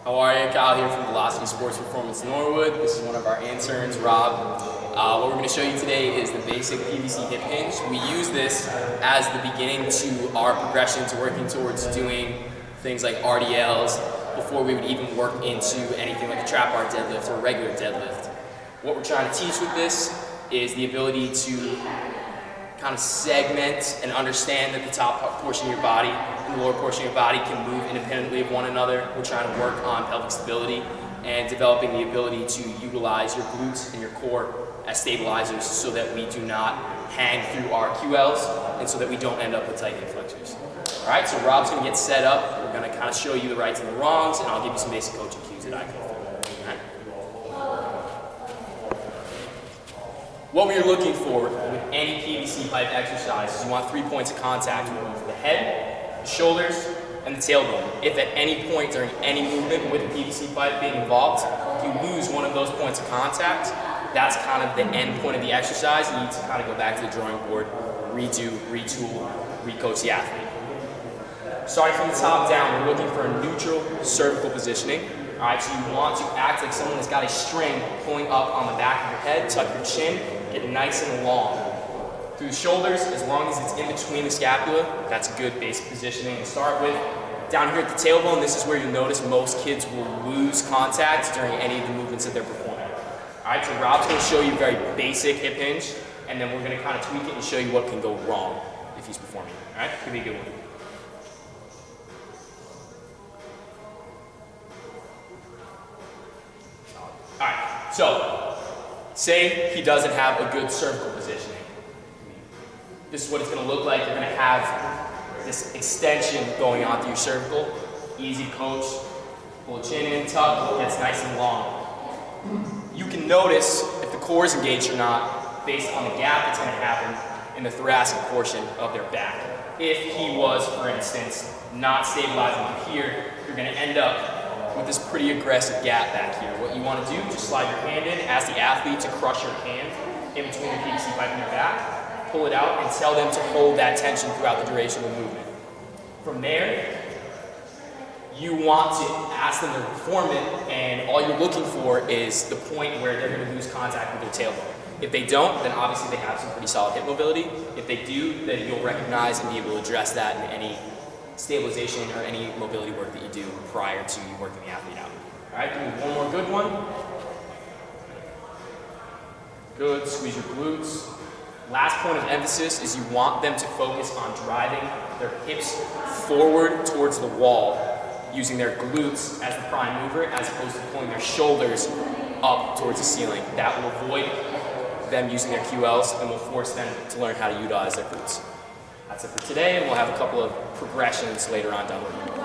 How are you? Kyle here from Velocity Sports Performance Norwood. This is one of our interns, Rob. What we're going to show you today is the basic PVC hip hinge. We use this as the beginning to our progression to working towards doing things like RDLs before we would even work into anything like a trap bar deadlift or a regular deadlift. What we're trying to teach with this is the ability to kind of segment and understand that the top portion of your body and the lower portion of your body can move independently of one another. We're trying to work on pelvic stability and developing the ability to utilize your glutes and your core as stabilizers so that we do not hang through our QLs and so that we don't end up with tight hip flexors. All right, so Rob's going to get set up. We're going to kind of show you the rights and the wrongs, and I'll give you some basic coaching cues that I go through. What we're looking for with any PVC pipe exercise is you want 3 points of contact with the head, the shoulders, and the tailbone. If at any point during any movement with a PVC pipe being involved, you lose one of those points of contact, that's kind of the end point of the exercise. You need to kind of go back to the drawing board, redo, retool, recoach the athlete. Starting from the top down, we're looking for a neutral cervical positioning. All right, so you want to act like someone that's got a string pulling up on the back of your head, tuck your chin, get nice and long. Through the shoulders, as long as it's in between the scapula, that's a good basic positioning to start with. Down here at the tailbone, this is where you'll notice most kids will lose contact during any of the movements that they're performing. All right, so Rob's going to show you a very basic hip hinge, and then we're going to kind of tweak it and show you what can go wrong if he's performing. All right, give me a good one. All right, so say he doesn't have a good cervical positioning. This is what it's going to look like. You're going to have this extension going on through your cervical. Easy coach, pull chin in, tuck, gets nice and long. You can notice if the core is engaged or not based on the gap that's going to happen in the thoracic portion of their back. If he was, for instance, not stabilizing here, you're going to end up with this pretty aggressive gap back here. What you want to do, just slide your hand in, ask the athlete to crush your hand in between the PVC pipe and your back, pull it out, and tell them to hold that tension throughout the duration of the movement. From there, you want to ask them to perform it, and all you're looking for is the point where they're going to lose contact with their tailbone. If they don't, then obviously they have some pretty solid hip mobility. If they do, then you'll recognize and be able to address that in any stabilization or any mobility work that you do prior to you working the athlete out. All right, give me one more good one. Good, squeeze your glutes. Last point of emphasis is you want them to focus on driving their hips forward towards the wall, using their glutes as the prime mover as opposed to pulling their shoulders up towards the ceiling. That will avoid them using their QLs and will force them to learn how to utilize their glutes. That's it for today, and we'll have a couple of progressions later on down the road.